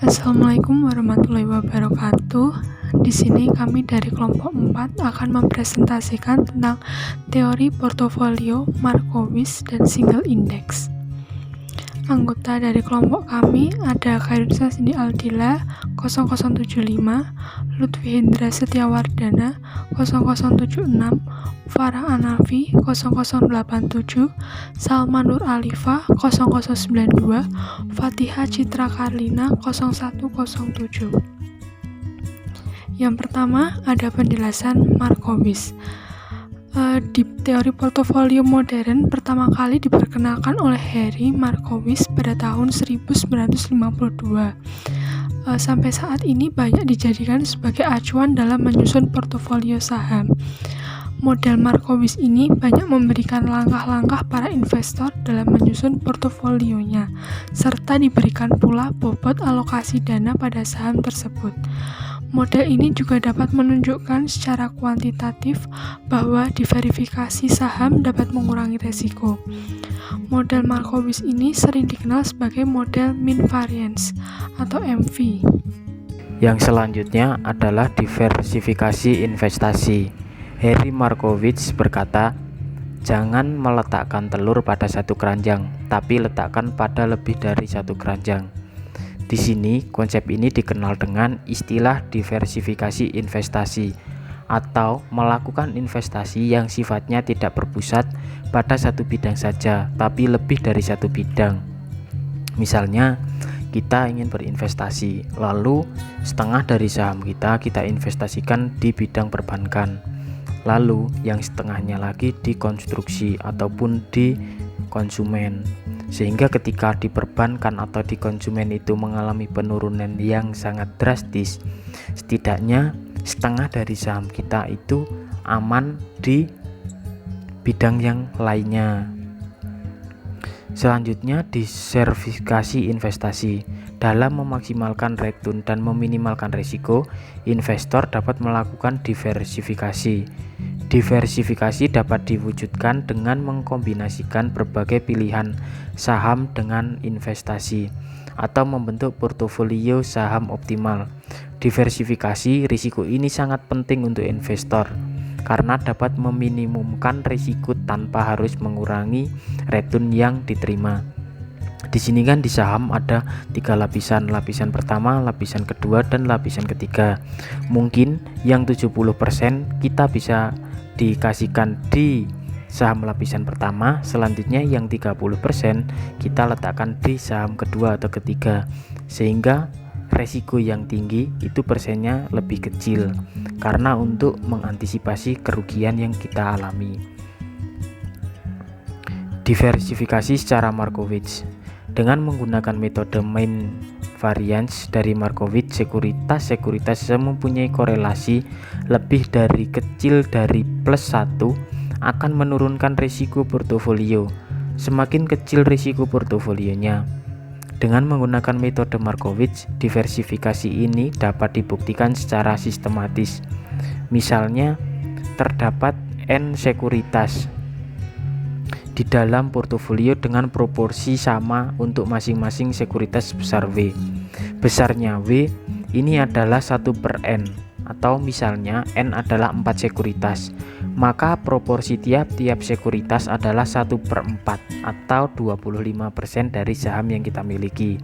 Assalamualaikum warahmatullahi wabarakatuh. Di sini kami dari kelompok 4 akan mempresentasikan tentang teori portofolio, Markowitz, dan single index. Anggota dari kelompok kami ada Khairunisa Cindy Aldila 0075, Lutfi Hendra Setiawardana 0076, Farah Anafi 0087, Salma Nur Alifa 0092, Fatihah Citra Karlina 0107. Yang pertama ada penjelasan Markowitz. Di teori portofolio modern pertama kali diperkenalkan oleh Harry Markowitz pada tahun 1952. Sampai saat ini banyak dijadikan sebagai acuan dalam menyusun portofolio saham. Model Markowitz ini banyak memberikan langkah-langkah para investor dalam menyusun portofolionya, serta diberikan pula bobot alokasi dana pada saham tersebut. Model ini juga dapat menunjukkan secara kuantitatif bahwa diverifikasi saham dapat mengurangi resiko. Model Markowitz ini sering dikenal sebagai model mean variance atau MV. Yang selanjutnya adalah diversifikasi investasi. Harry Markowitz berkata, "Jangan meletakkan telur pada satu keranjang, tapi letakkan pada lebih dari satu keranjang." Di sini, konsep ini dikenal dengan istilah diversifikasi investasi atau melakukan investasi yang sifatnya tidak berpusat pada satu bidang saja, tapi lebih dari satu bidang. Misalnya, kita ingin berinvestasi, lalu setengah dari saham kita investasikan di bidang perbankan, lalu yang setengahnya lagi di konstruksi ataupun di konsumen. Sehingga ketika di perbankan atau di konsumen itu mengalami penurunan yang sangat drastis, setidaknya setengah dari saham kita itu aman di bidang yang lainnya. Selanjutnya, diversifikasi investasi. Dalam memaksimalkan return dan meminimalkan risiko, investor dapat melakukan diversifikasi. Diversifikasi dapat diwujudkan dengan mengkombinasikan berbagai pilihan saham dengan investasi atau membentuk portofolio saham optimal. Diversifikasi risiko ini sangat penting untuk investor karena dapat meminimumkan risiko tanpa harus mengurangi return yang diterima. Di sini kan di saham ada 3 lapisan pertama, lapisan kedua, dan lapisan ketiga. Mungkin yang 70% kita bisa dikasihkan di saham lapisan pertama, selanjutnya yang 30% kita letakkan di saham kedua atau ketiga, sehingga resiko yang tinggi itu persennya lebih kecil karena untuk mengantisipasi kerugian yang kita alami. Diversifikasi secara Markowitz. Dengan menggunakan metode mean variance dari Markowitz, sekuritas mempunyai korelasi lebih dari kecil dari +1 akan menurunkan risiko portofolio. Semakin kecil risiko portofolionya. Dengan menggunakan metode Markowitz, diversifikasi ini dapat dibuktikan secara sistematis. Misalnya, terdapat N sekuritas di dalam portofolio dengan proporsi sama untuk masing-masing sekuritas besar W. Besarnya W ini adalah 1/N, atau misalnya N adalah 4 sekuritas, maka proporsi tiap-tiap sekuritas adalah 1/4 atau 25% dari saham yang kita miliki.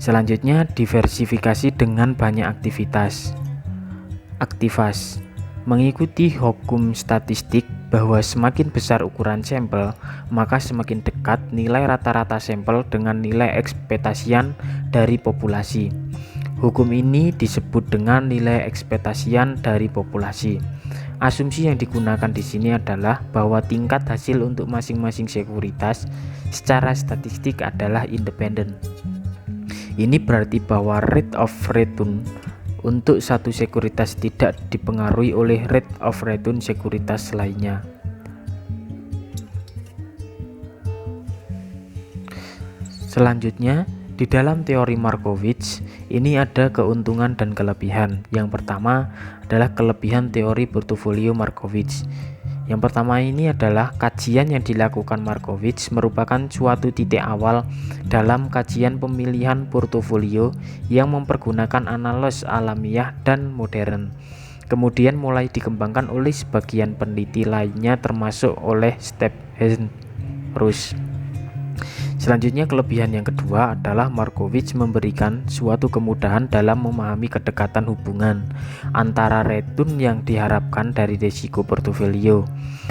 Selanjutnya, diversifikasi dengan banyak aktivitas. Aktivas mengikuti hukum statistik bahwa semakin besar ukuran sampel, maka semakin dekat nilai rata-rata sampel dengan nilai ekspektasian dari populasi. Hukum ini disebut dengan nilai ekspektasian dari populasi. Asumsi yang digunakan di sini adalah bahwa tingkat hasil untuk masing-masing sekuritas secara statistik adalah independen. Ini berarti bahwa rate of return untuk satu sekuritas tidak dipengaruhi oleh rate of return sekuritas lainnya. Selanjutnya, di dalam teori Markowitz ini ada keuntungan dan kelebihan. Yang pertama adalah kelebihan teori portofolio Markowitz. Yang pertama ini adalah kajian yang dilakukan Markowitz merupakan suatu titik awal dalam kajian pemilihan portofolio yang mempergunakan analis alamiah dan modern. Kemudian mulai dikembangkan oleh sebagian peneliti lainnya termasuk oleh Stephen Roos. Selanjutnya, kelebihan yang kedua adalah Markowitz memberikan suatu kemudahan dalam memahami kedekatan hubungan antara return yang diharapkan dari risiko portofolio,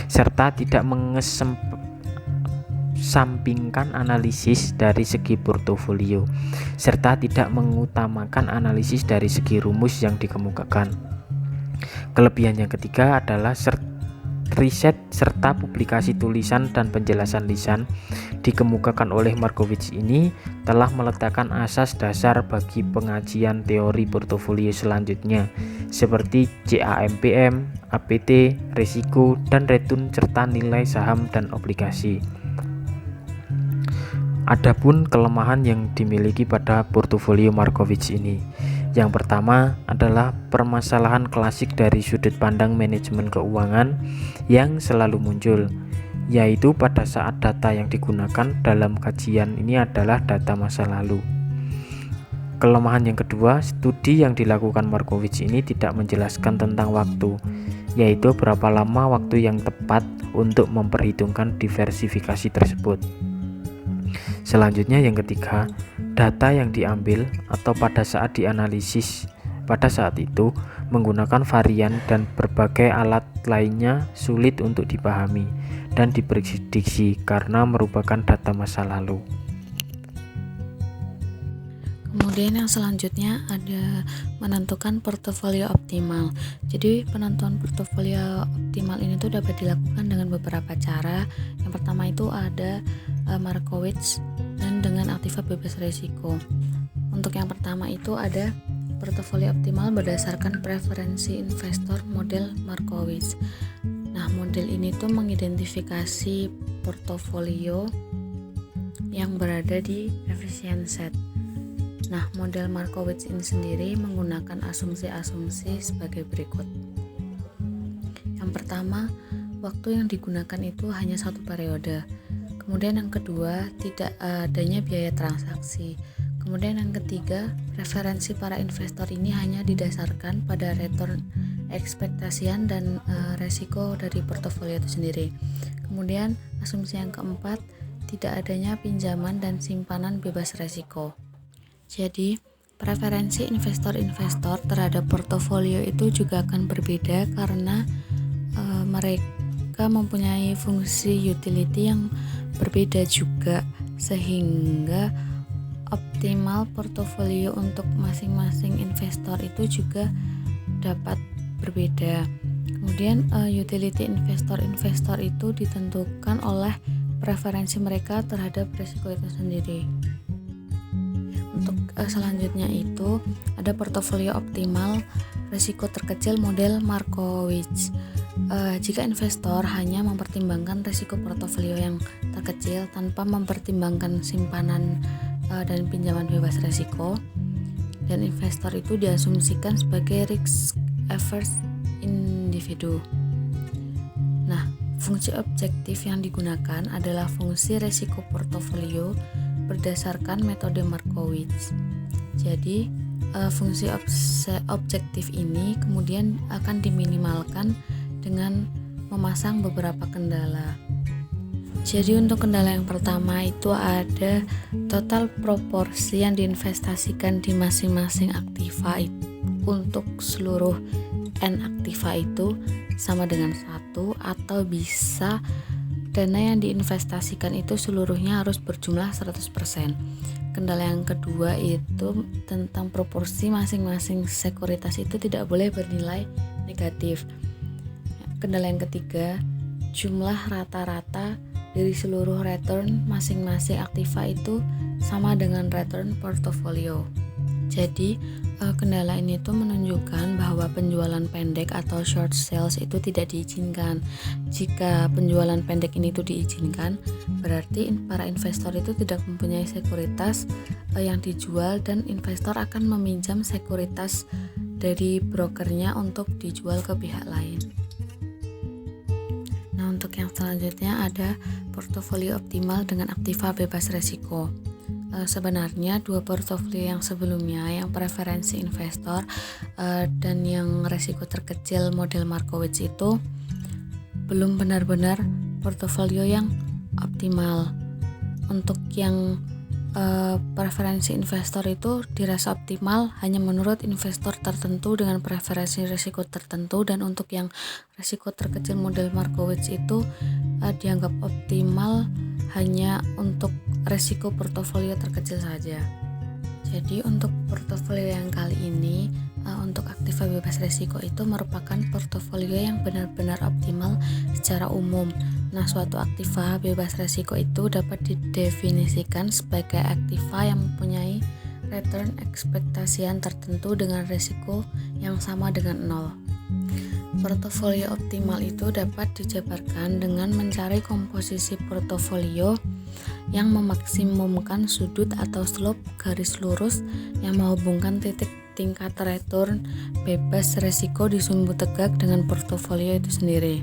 serta tidak mengesampingkan analisis dari segi portofolio, serta tidak mengutamakan analisis dari segi rumus yang dikemukakan. Kelebihan yang ketiga adalah riset serta publikasi tulisan dan penjelasan lisan dikemukakan oleh Markowitz ini telah meletakkan asas dasar bagi pengajian teori portofolio selanjutnya seperti CAMPM, APT, risiko, dan return serta nilai saham dan obligasi. Adapun kelemahan yang dimiliki pada portofolio Markowitz ini, yang pertama adalah permasalahan klasik dari sudut pandang manajemen keuangan yang selalu muncul, yaitu pada saat data yang digunakan dalam kajian ini adalah data masa lalu. Kelemahan yang kedua, studi yang dilakukan Markowitz ini tidak menjelaskan tentang waktu, yaitu berapa lama waktu yang tepat untuk memperhitungkan diversifikasi tersebut. Selanjutnya yang ketiga, data yang diambil atau pada saat dianalisis pada saat itu menggunakan varian dan berbagai alat lainnya sulit untuk dipahami dan diprediksi karena merupakan data masa lalu. Kemudian yang selanjutnya ada menentukan portofolio optimal. Jadi penentuan portofolio optimal ini tuh dapat dilakukan dengan beberapa cara. Yang pertama itu ada Markowitz dan dengan aktiva bebas risiko. Untuk yang pertama itu ada portofolio optimal berdasarkan preferensi investor model Markowitz. Nah, model ini tuh mengidentifikasi portofolio yang berada di efficient set. Nah, model Markowitz ini sendiri menggunakan asumsi-asumsi sebagai berikut. Yang pertama, waktu yang digunakan itu hanya satu periode. Kemudian yang kedua, tidak adanya biaya transaksi. Kemudian yang ketiga, referensi para investor ini hanya didasarkan pada return ekspektasian dan resiko dari portofolio itu sendiri. Kemudian asumsi yang keempat, tidak adanya pinjaman dan simpanan bebas resiko. Jadi, preferensi investor-investor terhadap portofolio itu juga akan berbeda karena mereka mempunyai fungsi utility yang berbeda juga, sehingga optimal portofolio untuk masing-masing investor itu juga dapat berbeda. Kemudian utility investor-investor itu ditentukan oleh preferensi mereka terhadap risiko itu sendiri. Untuk selanjutnya itu ada portofolio optimal risiko terkecil model Markowitz. Jika investor hanya mempertimbangkan risiko portofolio yang terkecil tanpa mempertimbangkan simpanan dan pinjaman bebas risiko, dan investor itu diasumsikan sebagai risk averse individu. Nah, fungsi objektif yang digunakan adalah fungsi risiko portofolio berdasarkan metode Markowitz. Jadi, fungsi objektif ini kemudian akan diminimalkan dengan memasang beberapa kendala. Jadi untuk kendala yang pertama itu ada total proporsi yang diinvestasikan di masing-masing aktiva untuk seluruh N aktiva itu sama dengan 1, atau bisa dana yang diinvestasikan itu seluruhnya harus berjumlah 100%. Kendala yang kedua itu tentang proporsi masing-masing sekuritas itu tidak boleh bernilai negatif. Kendala yang ketiga, jumlah rata-rata dari seluruh return masing-masing aktiva itu sama dengan return portofolio. Jadi kendala ini tuh menunjukkan bahwa penjualan pendek atau short sales itu tidak diizinkan. Jika penjualan pendek ini tuh diizinkan, berarti para investor itu tidak mempunyai sekuritas yang dijual, dan investor akan meminjam sekuritas dari brokernya untuk dijual ke pihak lain. yang selanjutnya ada portofolio optimal dengan aktiva bebas resiko. Sebenarnya dua portofolio yang sebelumnya, yang preferensi investor dan yang resiko terkecil model Markowitz itu belum benar-benar portofolio yang optimal. Untuk yang preferensi investor itu dirasa optimal hanya menurut investor tertentu dengan preferensi risiko tertentu, dan untuk yang risiko terkecil model Markowitz itu dianggap optimal hanya untuk risiko portofolio terkecil saja. Jadi untuk portofolio yang kali ini, untuk aktiva bebas risiko itu merupakan portofolio yang benar-benar optimal secara umum. Nah, suatu aktiva bebas risiko itu dapat didefinisikan sebagai aktiva yang mempunyai return ekspektasian tertentu dengan risiko yang sama dengan nol. Portofolio optimal itu dapat dijabarkan dengan mencari komposisi portofolio yang memaksimumkan sudut atau slope garis lurus yang menghubungkan titik tingkat return bebas risiko di sumbu tegak dengan portofolio itu sendiri.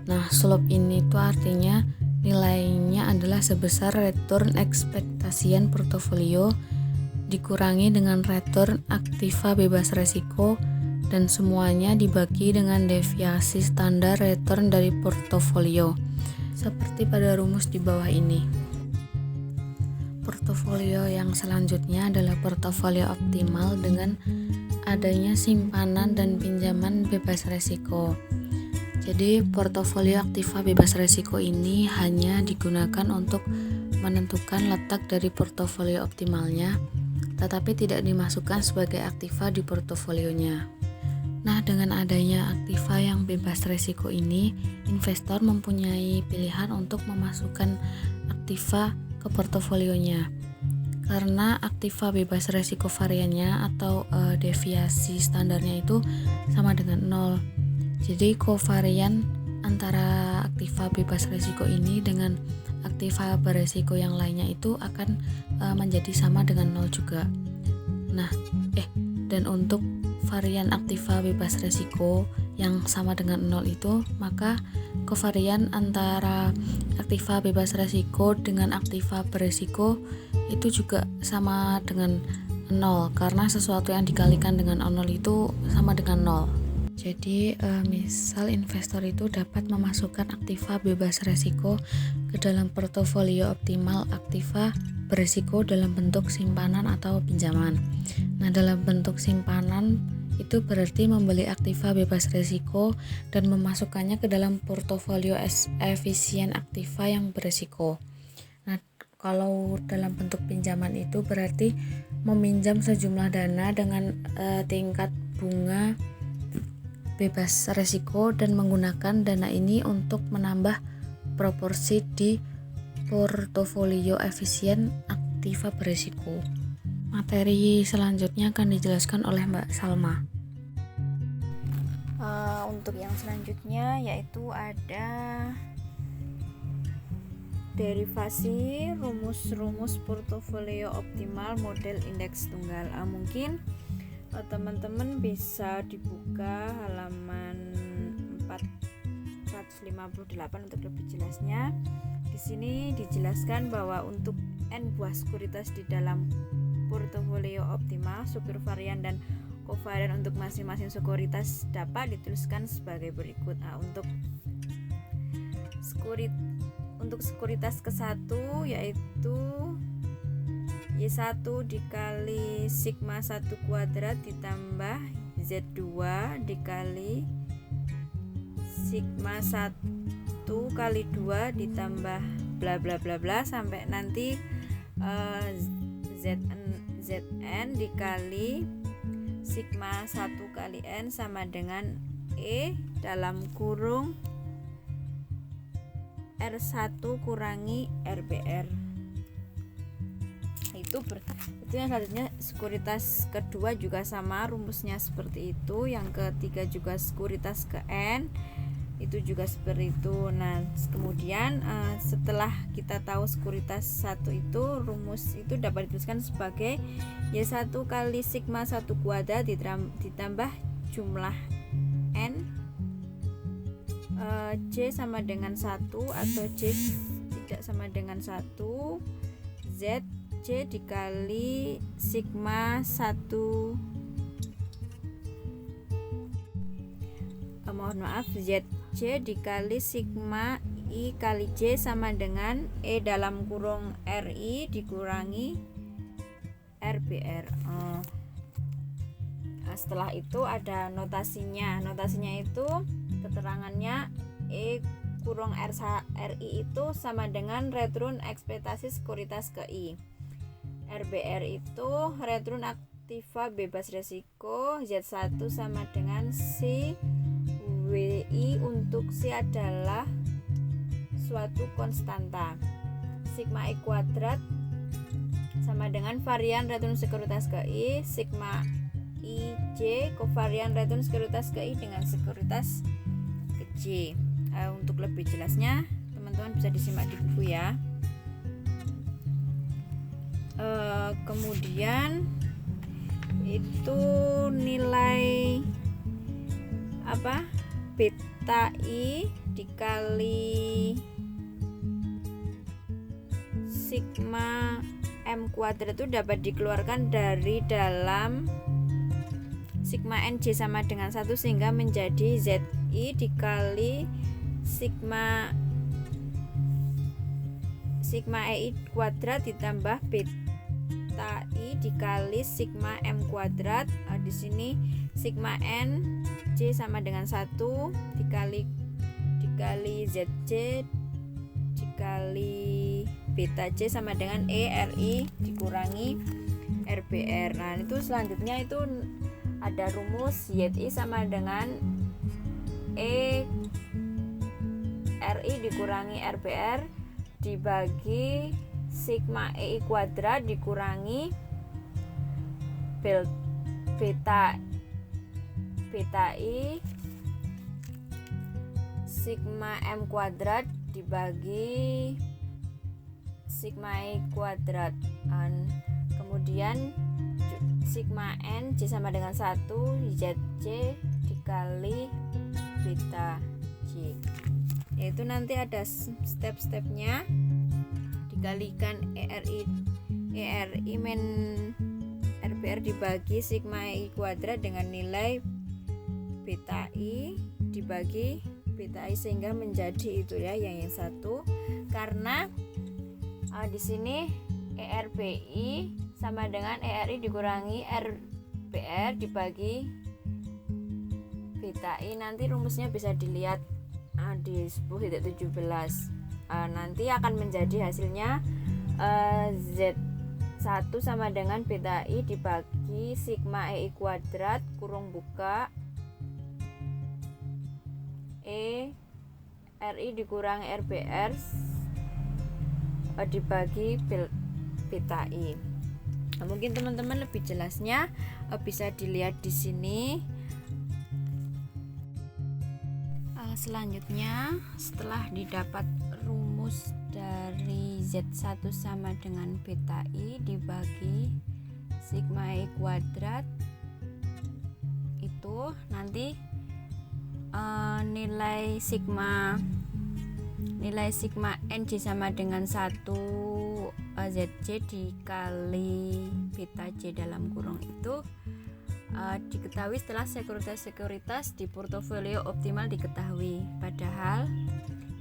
Nah, slope ini tuh artinya nilainya adalah sebesar return ekspektasian portofolio dikurangi dengan return aktiva bebas risiko, dan semuanya dibagi dengan deviasi standar return dari portofolio seperti pada rumus di bawah ini. Portofolio yang selanjutnya adalah portofolio optimal dengan adanya simpanan dan pinjaman bebas risiko. Jadi portofolio aktiva bebas risiko ini hanya digunakan untuk menentukan letak dari portofolio optimalnya, tetapi tidak dimasukkan sebagai aktiva di portofolionya. Nah, dengan adanya aktiva yang bebas risiko ini, investor mempunyai pilihan untuk memasukkan aktiva ke portofolionya. Karena aktiva bebas risiko variannya atau deviasi standarnya itu sama dengan 0. Jadi kovarian antara aktiva bebas risiko ini dengan aktiva beresiko yang lainnya itu akan menjadi sama dengan 0 juga. Nah, dan untuk varian aktiva bebas risiko yang sama dengan 0 itu, maka kovarian antara aktiva bebas risiko dengan aktiva beresiko itu juga sama dengan 0, karena sesuatu yang dikalikan dengan 0 itu sama dengan 0. Jadi misal investor itu dapat memasukkan aktiva bebas risiko ke dalam portofolio optimal aktiva berisiko dalam bentuk simpanan atau pinjaman. Nah, dalam bentuk simpanan itu berarti membeli aktiva bebas risiko dan memasukkannya ke dalam portofolio efisien aktiva yang berisiko. Nah, kalau dalam bentuk pinjaman itu berarti meminjam sejumlah dana dengan tingkat bunga bebas risiko dan menggunakan dana ini untuk menambah proporsi di portofolio efisien aktiva berisiko. Materi selanjutnya akan dijelaskan oleh Mbak Salma. Untuk yang selanjutnya yaitu ada derivasi rumus-rumus portofolio optimal model indeks tunggal. Mungkin teman-teman bisa dibuka halaman 458 untuk lebih jelasnya. Di sini dijelaskan bahwa untuk n buah sekuritas di dalam portofolio optimal, struktur varian dan kovarian untuk masing-masing sekuritas dapat dituliskan sebagai berikut. Untuk sekuritas ke-1 yaitu Y1 dikali sigma 1 kuadrat ditambah Z2 dikali sigma 1 kali 2 ditambah bla bla bla bla sampai nanti Zn dikali sigma 1 kali N sama dengan E dalam kurung R1 kurangi RBR. Itu yang selanjutnya sekuritas kedua juga sama rumusnya seperti itu. Yang ketiga juga sekuritas ke N itu juga seperti itu. Nah, kemudian setelah kita tahu sekuritas 1 itu, rumus itu dapat dituliskan sebagai Y1 kali sigma 1 kuadrat ditambah jumlah N J sama dengan 1 atau J tidak sama dengan 1, ZJ dikali sigma 1 mohon maaf, ZJ dikali sigma I kali J sama dengan E dalam kurung RI dikurangi RBR. Setelah itu ada notasinya itu keterangannya E kurung RI itu sama dengan return ekspektasi sekuritas ke I. RBR itu return aktiva bebas resiko. Z1 sama dengan C WI untuk C adalah suatu konstanta. Sigma I kuadrat sama dengan varian return sekuritas ke I. Sigma IJ kovarian return sekuritas ke I dengan sekuritas ke J. Untuk lebih jelasnya teman-teman bisa disimak di buku ya. Kemudian itu nilai beta I dikali sigma M kuadrat itu dapat dikeluarkan dari dalam sigma NJ sama dengan 1 sehingga menjadi ZI dikali sigma EI kuadrat ditambah beta I dikali sigma M kuadrat. Di sini sigma N J sama dengan 1 dikali ZJ dikali beta J sama dengan E RI dikurangi RBR. Nah, itu selanjutnya itu ada rumus YI sama dengan E RI dikurangi RBR dibagi sigma EI kuadrat dikurangi beta I sigma M kuadrat dibagi sigma I kuadrat. Kemudian sigma N J sama dengan 1 ZJ dikali beta J, yaitu nanti ada step-stepnya dikalikan ERI min RBR dibagi sigma I kuadrat dengan nilai beta I dibagi beta I sehingga menjadi itu ya yang satu, karena di sini ERBI sama dengan ERI dikurangi RBR dibagi beta I. Nanti rumusnya bisa dilihat di 10.17. Nanti akan menjadi hasilnya Z1 sama dengan beta I dibagi sigma EI kuadrat kurung buka E RI dikurangi RBR dibagi beta I. Mungkin teman-teman lebih jelasnya bisa dilihat di sini. Selanjutnya setelah didapat rumus dari Z1 sama dengan beta I dibagi sigma I kuadrat, itu nanti nilai sigma NJ sama dengan 1 ZJ dikali beta J dalam kurung itu diketahui setelah sekuritas-sekuritas di portofolio optimal diketahui. Padahal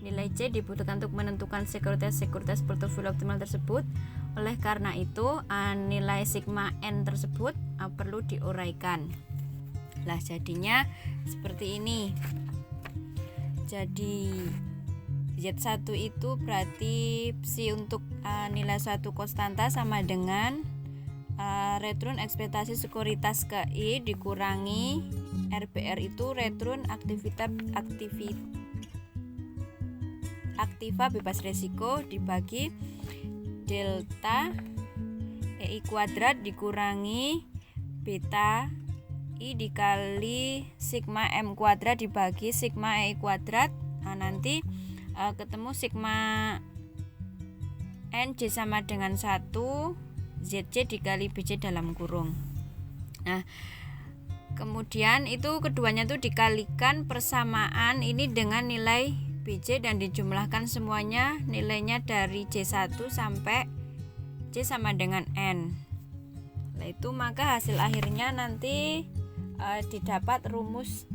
nilai J dibutuhkan untuk menentukan sekuritas-sekuritas portofolio optimal tersebut. Oleh karena itu nilai sigma N tersebut perlu diuraikan. Lah jadinya seperti ini. Jadi Z1 itu berarti psi untuk nilai suatu konstanta sama dengan return ekspektasi sekuritas ke I dikurangi RBR itu return aktiva bebas resiko dibagi delta EI kuadrat dikurangi beta I dikali sigma M kuadrat dibagi sigma EI kuadrat. Nanti ketemu sigma N J sama dengan 1 ZJ dikali BJ dalam kurung. Nah, Kemudian itu keduanya tuh dikalikan persamaan ini dengan nilai BJ dan dijumlahkan semuanya nilainya dari J1 sampai J sama dengan N. Nah itu maka hasil akhirnya nanti didapat rumus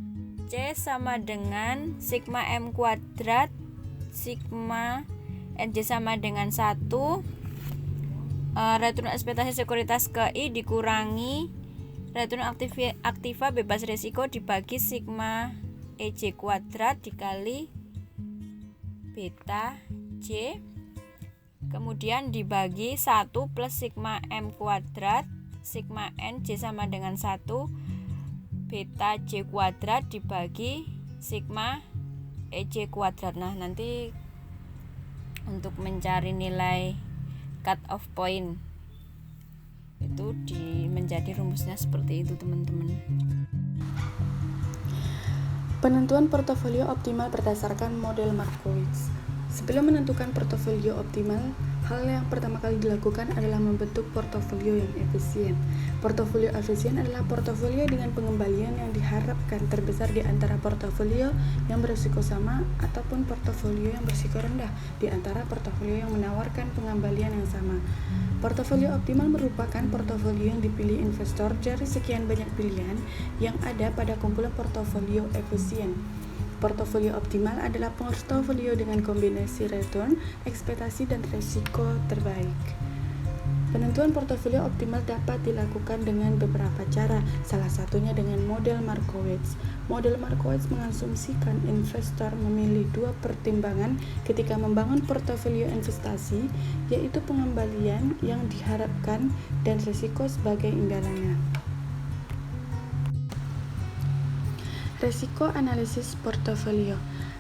C sama dengan sigma M kuadrat sigma NJ sama dengan 1 return ekspektasi sekuritas ke I dikurangi return aktiva bebas risiko dibagi sigma EJ kuadrat dikali beta J kemudian dibagi 1 plus sigma M kuadrat sigma N J sama dengan 1 beta J kuadrat dibagi sigma EJ kuadrat. Nah nanti untuk mencari nilai cut off point itu menjadi rumusnya seperti itu teman-teman. Penentuan portofolio optimal berdasarkan model Markowitz. Sebelum menentukan portofolio optimal, hal yang pertama kali dilakukan adalah membentuk portofolio yang efisien. Portofolio efisien adalah portofolio dengan pengembalian yang diharapkan terbesar di antara portofolio yang berisiko sama ataupun portofolio yang berisiko rendah di antara portofolio yang menawarkan pengembalian yang sama. Portofolio optimal merupakan portofolio yang dipilih investor dari sekian banyak pilihan yang ada pada kumpulan portofolio efisien. Portofolio optimal adalah portofolio dengan kombinasi return, ekspektasi, dan risiko terbaik. Penentuan portofolio optimal dapat dilakukan dengan beberapa cara, salah satunya dengan model Markowitz. Model Markowitz mengasumsikan investor memilih dua pertimbangan ketika membangun portofolio investasi, yaitu pengembalian yang diharapkan dan risiko sebagai imbalannya. Risiko analisis portofolio.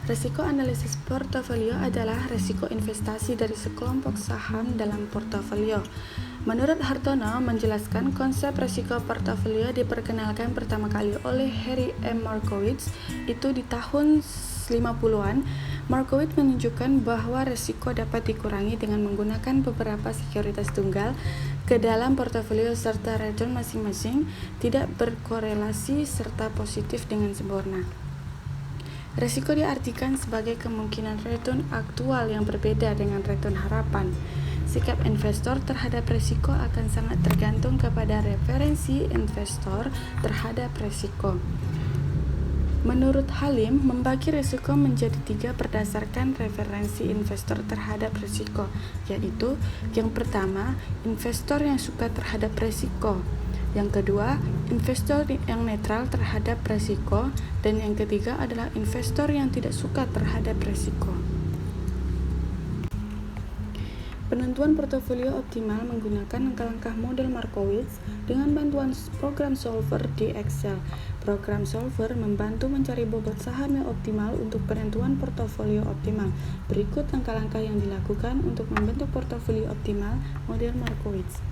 Risiko analisis portofolio adalah risiko investasi dari sekelompok saham dalam portofolio. Menurut Hartono menjelaskan konsep risiko portofolio diperkenalkan pertama kali oleh Harry M. Markowitz itu di tahun 50-an. Markowitz menunjukkan bahwa risiko dapat dikurangi dengan menggunakan beberapa sekuritas tunggal ke dalam portofolio serta return masing-masing tidak berkorelasi serta positif dengan sempurna. Risiko diartikan sebagai kemungkinan return aktual yang berbeda dengan return harapan. Sikap investor terhadap risiko akan sangat tergantung kepada referensi investor terhadap risiko. Menurut Halim, membagi risiko menjadi 3 berdasarkan referensi investor terhadap risiko, yaitu yang pertama, investor yang suka terhadap risiko, yang kedua, investor yang netral terhadap risiko, dan yang ketiga adalah investor yang tidak suka terhadap risiko. Penentuan portofolio optimal menggunakan langkah-langkah model Markowitz dengan bantuan program solver di Excel. Program solver membantu mencari bobot saham yang optimal untuk penentuan portofolio optimal. Berikut langkah-langkah yang dilakukan untuk membentuk portofolio optimal model Markowitz.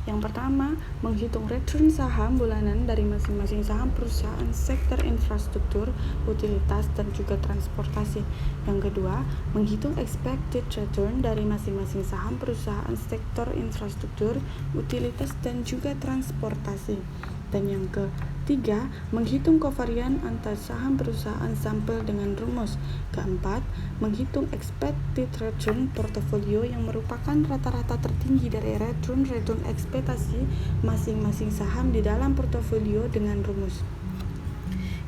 Yang pertama, menghitung return saham bulanan dari masing-masing saham perusahaan sektor infrastruktur, utilitas, dan juga transportasi. Yang kedua, menghitung expected return dari masing-masing saham perusahaan sektor infrastruktur, utilitas, dan juga transportasi. Dan yang ketiga, menghitung kovarian antar saham perusahaan sampel dengan rumus. Keempat, menghitung expected return portofolio yang merupakan rata-rata tertinggi dari return ekspektasi masing-masing saham di dalam portofolio dengan rumus.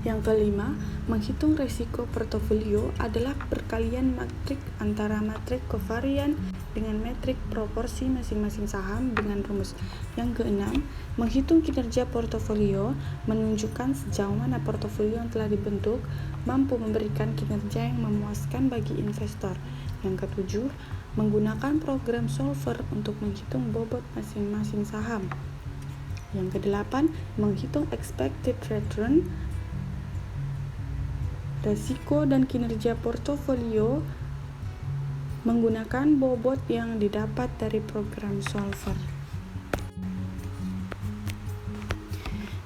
Yang kelima, menghitung risiko portofolio adalah perkalian matrik antara matrik kovarian dengan metrik proporsi masing-masing saham dengan rumus. Yang keenam, menghitung kinerja portofolio menunjukkan sejauh mana portofolio yang telah dibentuk mampu memberikan kinerja yang memuaskan bagi investor. Yang ketujuh, menggunakan program solver untuk menghitung bobot masing-masing saham. Yang kedelapan, menghitung expected return, risiko dan kinerja portofolio menggunakan bobot yang didapat dari program solver.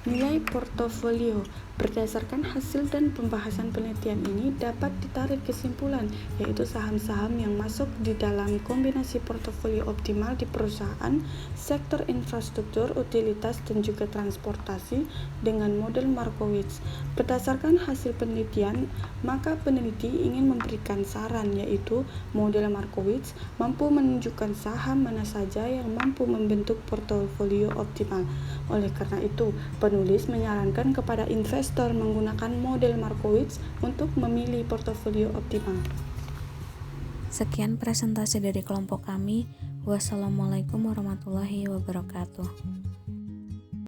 Nilai portofolio. Berdasarkan hasil dan pembahasan penelitian ini dapat ditarik kesimpulan, yaitu saham-saham yang masuk di dalam kombinasi portofolio optimal di perusahaan, sektor infrastruktur, utilitas, dan juga transportasi dengan model Markowitz. Berdasarkan hasil penelitian, maka peneliti ingin memberikan saran, yaitu model Markowitz mampu menunjukkan saham mana saja yang mampu membentuk portofolio optimal. Oleh karena itu, penulis menyarankan kepada investor menggunakan model Markowitz untuk memilih portofolio optimal. Sekian presentasi dari kelompok kami. Wassalamualaikum warahmatullahi wabarakatuh.